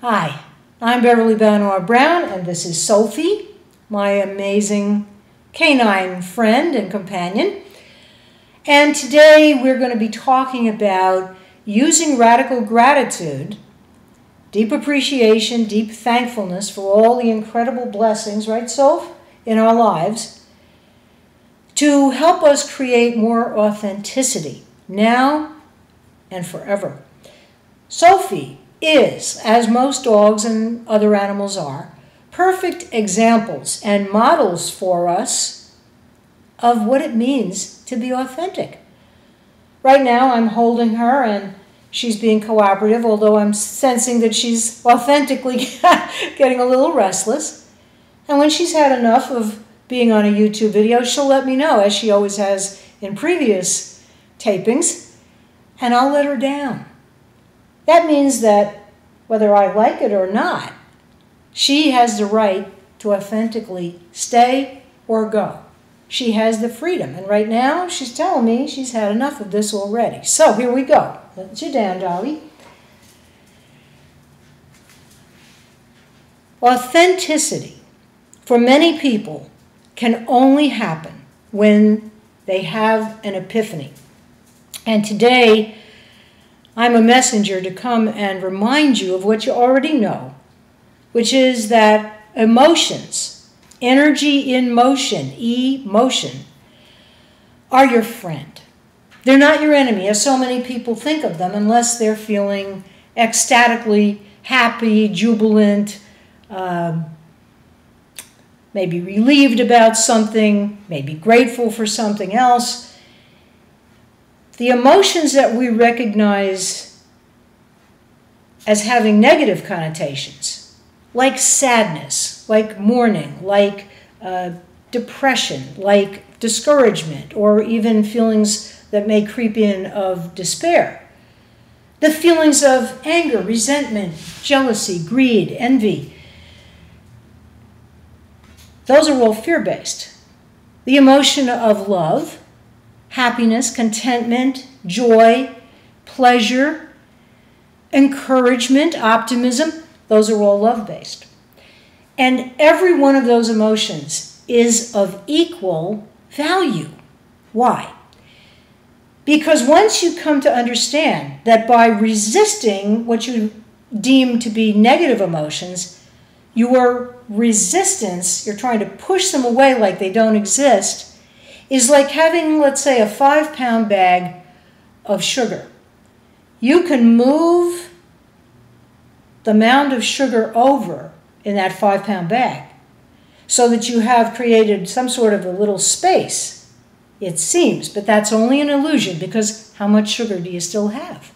Hi, I'm Beverly Banov Brown, and this is Sophie, my amazing canine friend and companion. And today we're going to be talking about using radical gratitude, deep appreciation, deep thankfulness for all the incredible blessings, right, Soph, in our lives, to help us create more authenticity now and forever. Sophie is, as most dogs and other animals are, perfect examples and models for us of what it means to be authentic. Right now I'm holding her and she's being cooperative, although I'm sensing that she's authentically getting a little restless. And when she's had enough of being on a YouTube video, she'll let me know, as she always has in previous tapings, and I'll let her down. That means that whether I like it or not, she has the right to authentically stay or go. She has the freedom. And right now, she's telling me she's had enough of this already. So here we go. Let you down, Dolly. Authenticity, for many people, can only happen when they have an epiphany. And today, I'm a messenger to come and remind you of what you already know, which is that emotions, energy in motion, emotion, are your friend. They're not your enemy, as so many people think of them, unless they're feeling ecstatically happy, jubilant, maybe relieved about something, maybe grateful for something else. The emotions that we recognize as having negative connotations, like sadness, like mourning, like depression, like discouragement, or even feelings that may creep in of despair. The feelings of anger, resentment, jealousy, greed, envy, those are all fear-based. The emotion of love, happiness, contentment, joy, pleasure, encouragement, optimism, those are all love-based. And every one of those emotions is of equal value. Why? Because once you come to understand that by resisting what you deem to be negative emotions, your resistance, you're trying to push them away like they don't exist, is like having, let's say, a 5-pound bag of sugar. You can move the mound of sugar over in that 5-pound bag so that you have created some sort of a little space, it seems, but that's only an illusion, because how much sugar do you still have?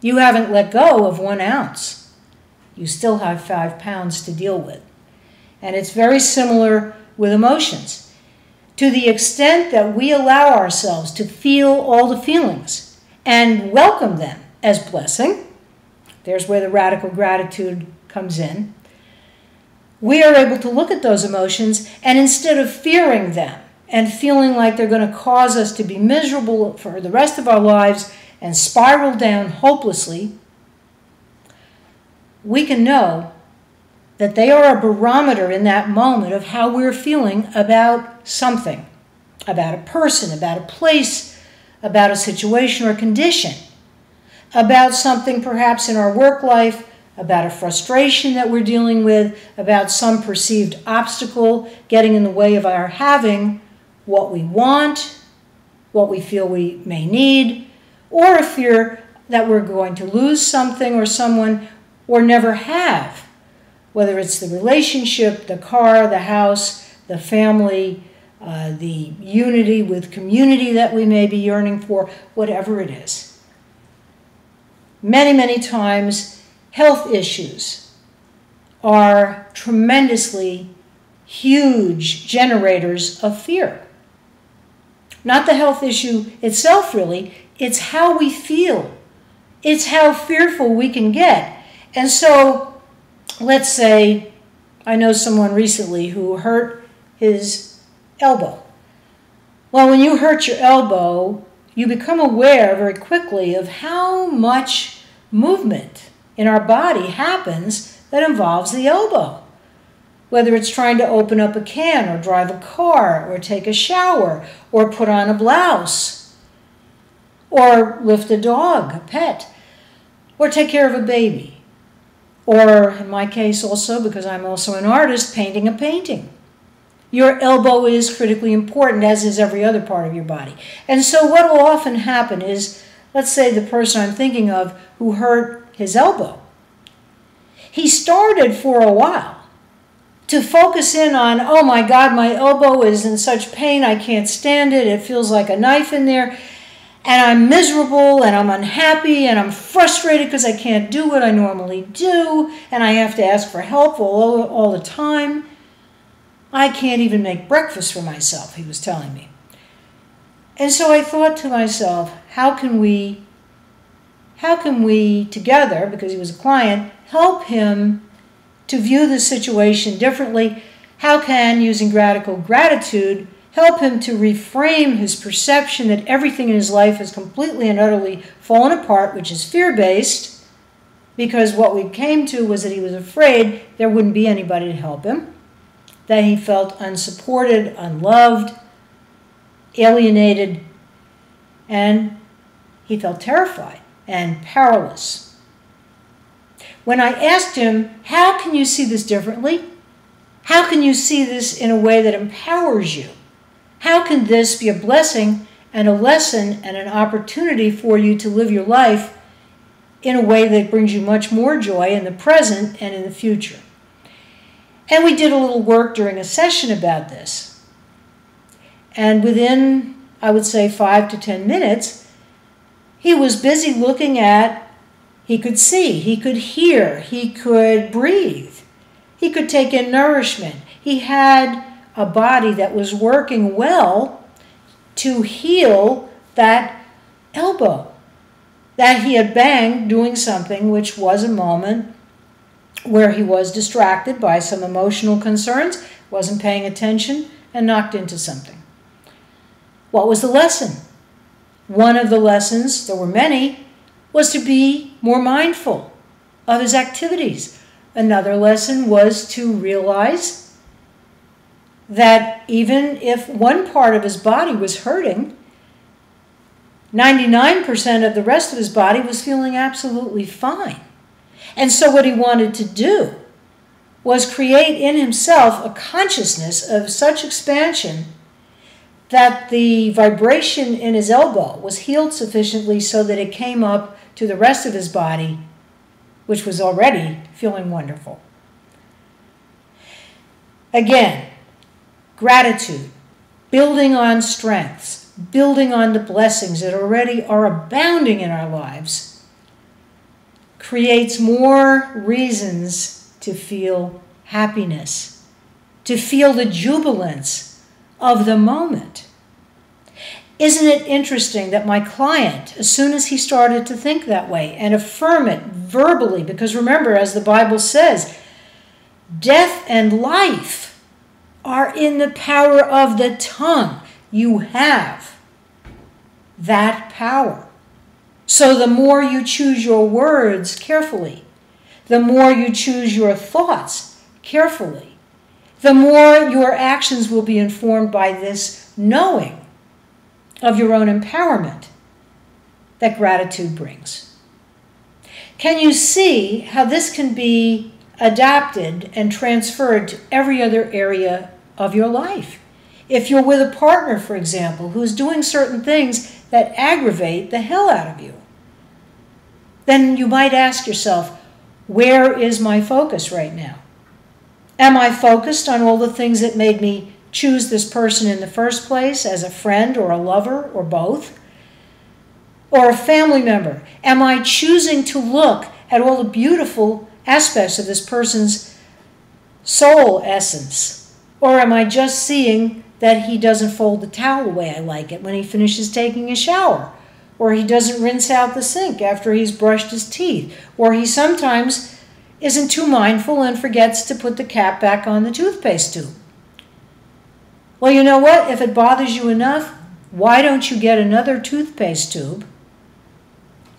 You haven't let go of 1 ounce. You still have 5 pounds to deal with. And it's very similar with emotions. To the extent that we allow ourselves to feel all the feelings and welcome them as blessing, there's where the radical gratitude comes in, we are able to look at those emotions, and instead of fearing them and feeling like they're going to cause us to be miserable for the rest of our lives and spiral down hopelessly, we can know that they are a barometer in that moment of how we're feeling about something, about a person, about a place, about a situation or condition, about something perhaps in our work life, about a frustration that we're dealing with, about some perceived obstacle getting in the way of our having what we want, what we feel we may need, or a fear that we're going to lose something or someone or never have. Whether it's the relationship, the car, the house, the family, the unity with community that we may be yearning for, whatever it is. Many, many times, health issues are tremendously huge generators of fear. Not the health issue itself, really. It's how we feel. It's how fearful we can get. And so, let's say I know someone recently who hurt his elbow. Well, when you hurt your elbow, you become aware very quickly of how much movement in our body happens that involves the elbow. Whether it's trying to open up a can or drive a car or take a shower or put on a blouse or lift a dog, a pet, or take care of a baby. Or in my case also, because I'm also an artist, painting a painting. Your elbow is critically important, as is every other part of your body. And so what will often happen is, let's say the person I'm thinking of who hurt his elbow. He started for a while to focus in on, oh my God, my elbow is in such pain, I can't stand it, it feels like a knife in there, and I'm miserable, and I'm unhappy, and I'm frustrated because I can't do what I normally do, and I have to ask for help all the time. I can't even make breakfast for myself, he was telling me. And so I thought to myself, how can we together, because he was a client, help him to view the situation differently? How can, using radical gratitude, help him to reframe his perception that everything in his life has completely and utterly fallen apart, which is fear-based, because what we came to was that he was afraid there wouldn't be anybody to help him, that he felt unsupported, unloved, alienated, and he felt terrified and powerless. When I asked him, how can you see this differently? How can you see this in a way that empowers you? How can this be a blessing and a lesson and an opportunity for you to live your life in a way that brings you much more joy in the present and in the future? And we did a little work during a session about this. And within, I would say, 5 to 10 minutes, he was busy looking at, he could see, he could hear, he could breathe, he could take in nourishment. He had a body that was working well to heal that elbow that he had banged doing something which was a moment where he was distracted by some emotional concerns, wasn't paying attention, and knocked into something. What was the lesson? One of the lessons, there were many, was to be more mindful of his activities. Another lesson was to realize that even if one part of his body was hurting, 99% of the rest of his body was feeling absolutely fine. And so what he wanted to do was create in himself a consciousness of such expansion that the vibration in his elbow was healed sufficiently so that it came up to the rest of his body, which was already feeling wonderful. Again, gratitude, building on strengths, building on the blessings that already are abounding in our lives, creates more reasons to feel happiness, to feel the jubilance of the moment. Isn't it interesting that my client, as soon as he started to think that way and affirm it verbally, because remember, as the Bible says, death and life are in the power of the tongue. You have that power. So the more you choose your words carefully, the more you choose your thoughts carefully, the more your actions will be informed by this knowing of your own empowerment that gratitude brings. Can you see how this can be adapted and transferred to every other area of your life? If you're with a partner, for example, who's doing certain things that aggravate the hell out of you, then you might ask yourself, where is my focus right now? Am I focused on all the things that made me choose this person in the first place as a friend or a lover or both? Or a family member? Am I choosing to look at all the beautiful aspects of this person's soul essence? Or am I just seeing that he doesn't fold the towel the way I like it when he finishes taking a shower? Or he doesn't rinse out the sink after he's brushed his teeth? Or he sometimes isn't too mindful and forgets to put the cap back on the toothpaste tube? Well, you know what? If it bothers you enough, why don't you get another toothpaste tube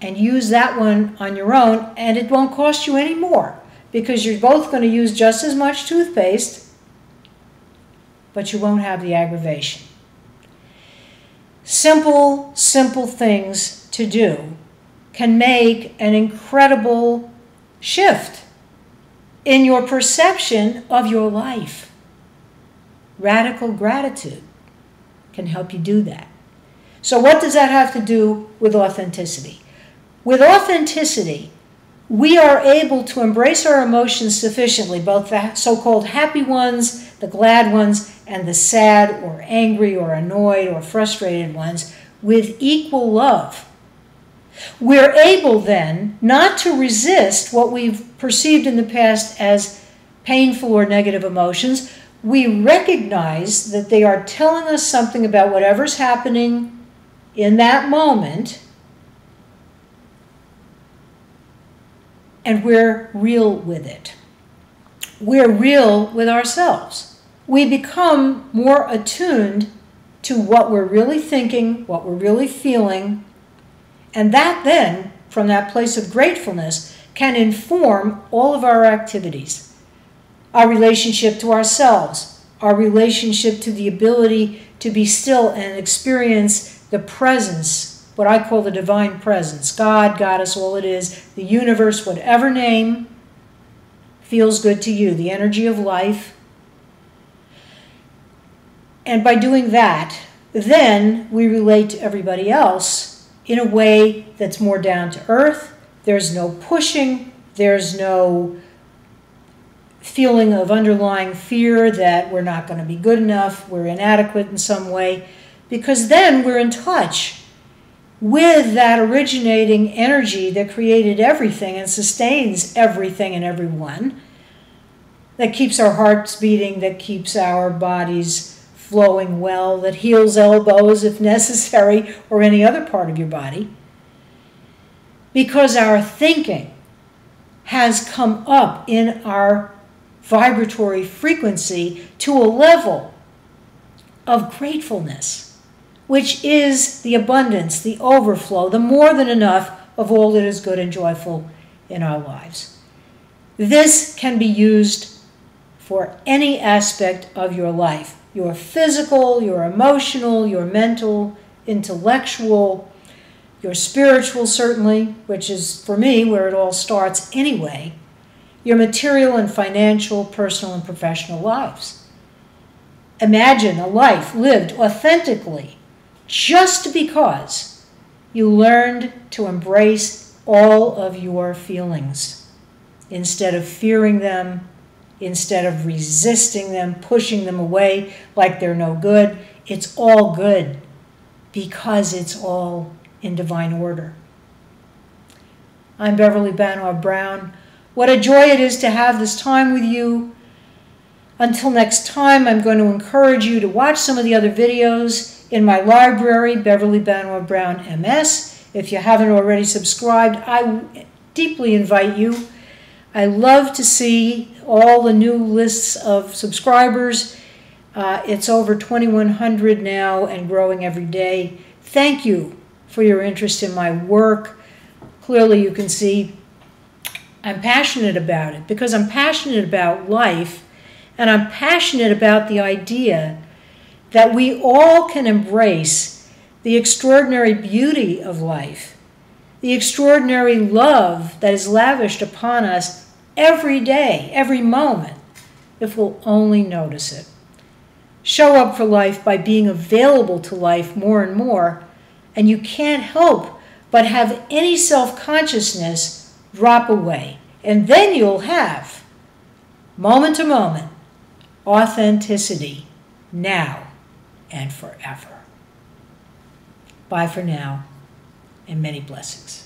and use that one on your own, and it won't cost you any more because you're both going to use just as much toothpaste, but you won't have the aggravation. Simple, simple things to do can make an incredible shift in your perception of your life. Radical gratitude can help you do that. So what does that have to do with authenticity? With authenticity, we are able to embrace our emotions sufficiently, both the so-called happy ones, the glad ones, and the sad or angry or annoyed or frustrated ones, with equal love. We're able then not to resist what we've perceived in the past as painful or negative emotions. We recognize that they are telling us something about whatever's happening in that moment, and we're real with it. We're real with ourselves. We become more attuned to what we're really thinking, what we're really feeling, and that then, from that place of gratefulness, can inform all of our activities. Our relationship to ourselves, our relationship to the ability to be still and experience the presence, what I call the divine presence. God, Goddess, all it is, the universe, whatever name feels good to you, the energy of life. And by doing that, then we relate to everybody else in a way that's more down to earth. There's no pushing, there's no feeling of underlying fear that we're not going to be good enough, we're inadequate in some way, because then we're in touch with that originating energy that created everything and sustains everything and everyone, that keeps our hearts beating, that keeps our bodies flowing well, that heals elbows if necessary, or any other part of your body. Because our thinking has come up in our vibratory frequency to a level of gratefulness, which is the abundance, the overflow, the more than enough of all that is good and joyful in our lives. This can be used for any aspect of your life, your physical, your emotional, your mental, intellectual, your spiritual certainly, which is for me where it all starts anyway, your material and financial, personal and professional lives. Imagine a life lived authentically just because you learned to embrace all of your feelings instead of fearing them, instead of resisting them, pushing them away like they're no good. It's all good because it's all in divine order. I'm Beverly Banov Brown. What a joy it is to have this time with you. Until next time, I'm going to encourage you to watch some of the other videos in my library, Beverly Banov Brown M.S. If you haven't already subscribed, I deeply invite you. I love to see all the new lists of subscribers. It's over 2,100 now and growing every day. Thank you for your interest in my work. Clearly you can see I'm passionate about it because I'm passionate about life, and I'm passionate about the idea that we all can embrace the extraordinary beauty of life, the extraordinary love that is lavished upon us every day, every moment, if we'll only notice it. Show up for life by being available to life more and more, and you can't help but have any self-consciousness drop away. And then you'll have, moment to moment, authenticity now and forever. Bye for now, and many blessings.